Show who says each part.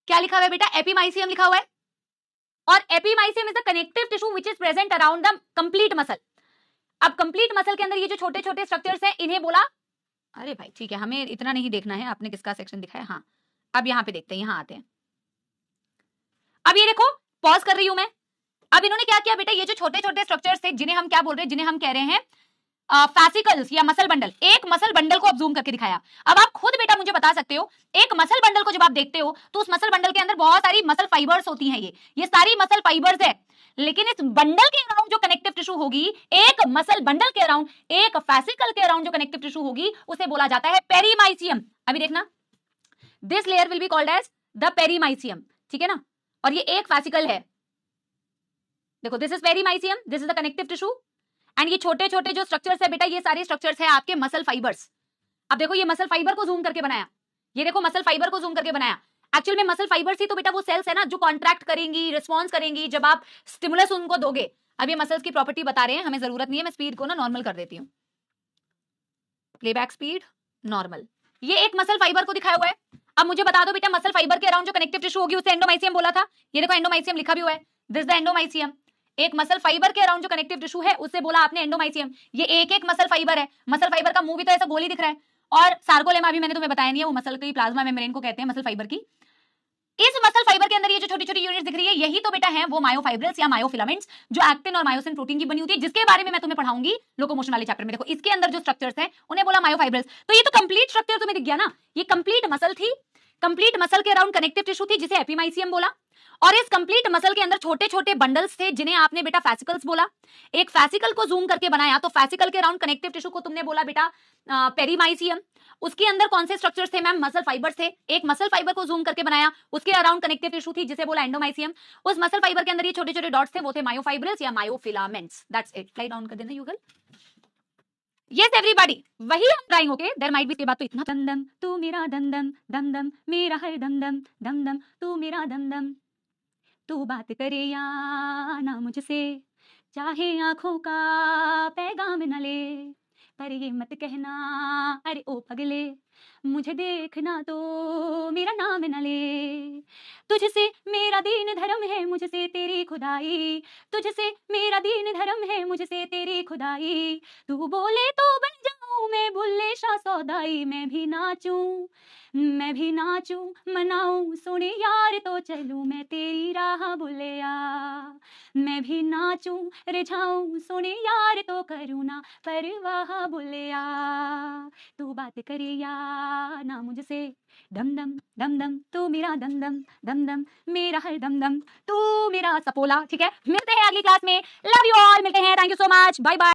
Speaker 1: क्या लिखा हुआ है बेटा? एपीमाइसियम लिखा हुआ है। और epimysium is the connective tissue which is present around the complete muscle. अब कंप्लीट मसल के अंदर ये जो छोटे छोटे स्ट्रक्चर्स हैं इन्हें बोला, अरे भाई ठीक है, हमें इतना नहीं देखना है आपने किसका सेक्शन दिखाया। हाँ, अब यहाँ पे देखते हैं, यहाँ आते हैं। अब ये देखो, पॉज कर रही हूं मैं। अब इन्होंने क्या किया बेटा, ये जो छोटे छोटे स्ट्रक्चर्स थे जिन्हें हम क्या बोल रहे हैं, जिन्हें हम कह रहे हैं फैसिकल्स या मसल बंडल, एक मसल बंडल को अब जूम करके दिखाया। अब आप खुद बेटा मुझे बता सकते हो, एक मसल बंडल को जब आप देखते हो तो उस मसल बंडल के अंदर बहुत सारी मसल फाइबर्स होती हैं, ये सारी मसल फाइबर्स है। लेकिन इस बंडल के अराउंड जो कनेक्टिव टिश्यू होगी, एक मसल बंडल के अराउंड, एक फैसिकल के अराउंड जो कनेक्टिव टिश्यू होगी उसे बोला जाता है पेरीमाइसियम। अभी देखना, this layer will be called as the perimysium, ठीक है ना। और ये एक फैसिकल है, देखो this is perimysium, this is the connective tissue, and ये छोटे छोटे जो स्ट्रक्चर्स है बेटा, ये सारे स्ट्रक्चर्स है आपके मसल फाइबर्स। अब देखो ये मसल फाइबर को जूम करके बनाया, ये देखो मसल फाइबर को जूम करके बनाया। एक्चुअल में मसल फाइबर्स ही तो बेटा वो सेल्स है ना जो कॉन्ट्रैक्ट करेंगी, रिस्पॉन्स करेंगी जब आप स्टिमुलस उनको दोगे। अब ये मसल्स की प्रॉपर्टी बता रहे हैं, हमें जरूरत नहीं है, मैं स्पीड को ना नॉर्मल कर देती हूँ, प्लेबैक स्पीड नॉर्मल। ये एक मसल फाइबर को दिखाया हुआ है। अब मुझे बता दो बेटा, मसल फाइबर के अराउंड जो कनेक्टिव टिश्यू होगी उसे एंडोमाइसियम बोला था। ये देखो एंडोमाइसियम लिखा भी हुआ है, दिस द एंडोमाइसियम। एक मसल फाइबर के अराउंड जो कनेक्टिव टिश्यू है उसे बोला आपने एंडोमाइसियम। ये एक एक मसल फाइबर है, मसल फाइबर का मुंह भी तो ऐसा गोली दिख रहा है। और सार्कोलेमा भी मैंने तुम्हें बताया नहीं है, वो मसल की प्लाज्मा मेम्ब्रेन को कहते हैं मसल फाइबर की। इस मसल फाइबर के अंदर ये जो छोटी छोटी यूनिट्स दिख रही है, यही तो बेटा है वो मायोफाइब्रिल्स या मायोफिलामेंट्स, जो एक्टिन और मायोसिन प्रोटीन की बनी होती है, जिसके बारे में मैं तुम्हें पढ़ाऊंगी लोकोमोशन वाले चैप्टर में। देखो इसके अंदर जो स्ट्रक्चर्स हैं उन्हें बोला मायोफाइब्रिल्स। तो ये तो कंप्लीट स्ट्रक्चर तुम्हें दिख गया ना, ये कंप्लीट मसल थी, कंप्लीट मसल के अराउंड कनेक्टिव टिश्यू थी जिसे एपीमाइसियम बोला। और इस कंप्लीट मसल के अंदर छोटे छोटे बंडल्स थे जिन्हें आपने बेटा फैसिकल्स बोला। एक फैसिकल को जूम करके बनाया तो फैसिकल के अराउंड कनेक्टिव टिश्यू को तुमने बोला बेटा पेरीमाइसियम। उसके अंदर कौन से स्ट्रक्चर्स थे मैम? मसल फाइबर्स थे। एक मसल फाइबर को जूम करके बनाया, उसके अराउंड कनेक्टिव टिश्यू थी जिसे बोला एंडोमाइसियम। उस मसल फाइबर के अंदर ये छोटे छोटे डॉट्स थे, वो थे मायोफाइब्रिल्स या myofilaments. That's it. Slide down कर देना युगल। यस एवरीबॉडी, वही हम trying. Okay, there might be के बाद तो इतना दंदम तू मेरा दंदम दंदम मेरा हर दंदम दंदम तू मेरा दंदम, तू बात करे या ना मुझसे, चाहे आंखों का पैगाम न ले, पर ये मत कहना अरे ओ पगले, मुझे देखना तो मेरा नाम न ले। तुझसे मेरा दीन धर्म है, मुझसे तेरी खुदाई, तुझसे मेरा दीन धर्म है, मुझसे तेरी खुदाई, तू बोले तो बन जाऊं मैं बुल्ले शाह सौदाई, मैं भी नाचूं, मैं भी नाचूं मनाऊं सोने यार तो चलूं मैं तेरी राह बुल्लिया, मैं भी नाचूं रिझाऊं सोने यार तो करूं ना परवाह बुल्लिया, तू बात करे या ना मुझसे, दम दम दम दम तू मेरा दम दम दम दम मेरा हर दम दम तू मेरा सपोला। ठीक है, मिलते हैं अगली क्लास में। लव यू ऑल, मिलते हैं। Thank you so much, bye bye.